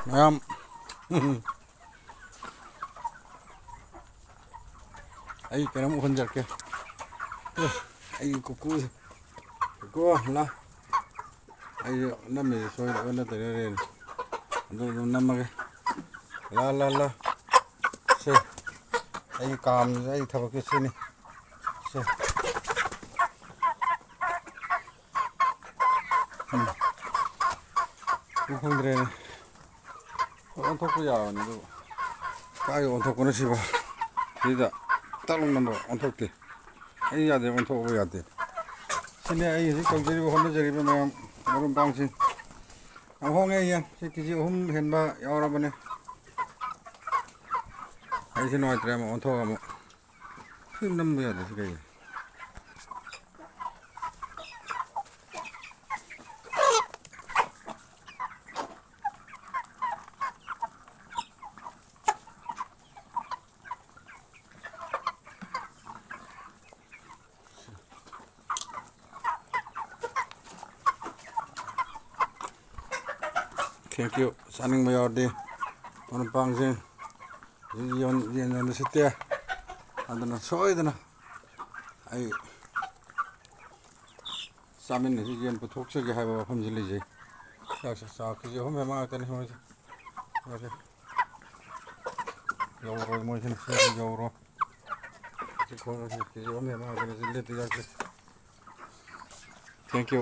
ꯃꯌꯥꯝ ꯑꯩ ꯀꯩꯅꯣꯝ ꯎꯍꯟꯖꯔꯛꯀꯦ ꯑꯩ ꯀꯨꯀꯨꯁꯦ ꯀꯨꯀꯨ ꯂꯥ ꯑꯩꯁꯨ ꯅꯝꯃꯤꯁꯦ ꯁꯣꯏꯗꯕ ꯅꯠꯇꯔꯦꯅ ꯑꯗꯨ ꯑꯗꯨꯝ ꯅꯝꯃꯒꯦ ꯂꯥ ꯁꯦ ꯑꯩꯒꯤ ꯀꯥꯝꯁꯦ ꯑꯩ ꯊꯕꯛꯁꯦ ꯁꯤꯅꯤ ꯁꯦ ꯈꯪꯗ꯭ꯔꯦꯅꯦ ꯑꯣꯟꯊꯣꯛꯄ ꯌꯥꯕꯅꯤ ꯑꯗꯨꯕꯨ ꯀꯥꯏꯗ ꯑꯣꯟꯊꯣꯛꯄꯅꯣ ꯁꯤꯕꯣ ꯁꯤꯗ ꯇꯔꯨꯛ ꯅꯝꯕꯔ ꯑꯣꯟꯊꯣꯛꯇꯦ ꯑꯩ ꯌꯥꯗꯦ ꯑꯣꯟꯊꯣꯛꯄ ꯌꯥꯗꯦ ꯁꯤꯅꯦ ꯑꯩ ꯍꯧꯖꯤꯛ ꯇꯧꯖꯔꯤꯕ ꯍꯣꯠꯅꯖꯔꯤꯕ ꯃꯌꯥꯝ ꯃꯔꯨꯞ ꯃꯄꯥꯡꯁꯤꯡ ꯌꯥꯝ ꯍꯣꯡꯉꯦ ꯌꯦꯟ ꯁꯤ ꯀꯦꯖꯤ 3 ꯍꯦꯟꯕ ꯌꯥꯎꯔꯕꯅꯦ ꯑꯩꯁꯦ ꯅꯨꯡꯉꯥꯏꯇ꯭ꯔꯦ ꯑꯃꯨꯛ ꯑꯣꯟꯊꯣꯛꯑꯒ ꯑꯃꯨꯛ ꯁꯤ ꯅꯝꯕ ꯌꯥꯗꯦ ꯁꯤ ꯀꯩꯒꯤ ꯊꯦꯡꯀ꯭ꯌꯨ ꯆꯥꯅꯤꯡꯕ ꯌꯥꯎꯔꯗꯤ ꯃꯔꯨꯞ ꯃꯄꯥꯡꯁꯤꯡ ꯌꯦꯟ ꯌꯣꯟꯕ ꯁꯤꯠꯇꯦ ꯑꯗꯨꯅ ꯁꯣꯏꯗꯅ ꯑꯩ ꯆꯥꯃꯤꯟꯅꯁꯤ ꯌꯦꯟ ꯄꯨꯊꯣꯛꯆꯒꯦ ꯍꯥꯏꯕ ꯋꯥꯐꯝꯁꯤ ꯂꯩꯖꯩ ꯆꯥꯛꯁꯦ ꯆꯥꯛ ꯀꯦꯖꯤ 3 ꯍꯦꯟꯕ ꯉꯥꯛꯇꯅꯤ ꯃꯣꯏꯁꯦ ꯌꯧꯔꯣꯏ ꯃꯣꯏꯁꯤꯅ ꯁꯤꯁꯨ ꯌꯧꯔꯣꯏ ꯁꯤ ꯈꯣꯡꯉꯁꯤ ꯀꯦꯖꯤ 3 ꯍꯦꯟꯕ ꯉꯥꯛꯇꯅꯤ ꯁꯤ ꯂꯦꯠꯇ ꯌꯥꯛꯁꯤ ꯊꯦꯡꯀ꯭ꯌꯨ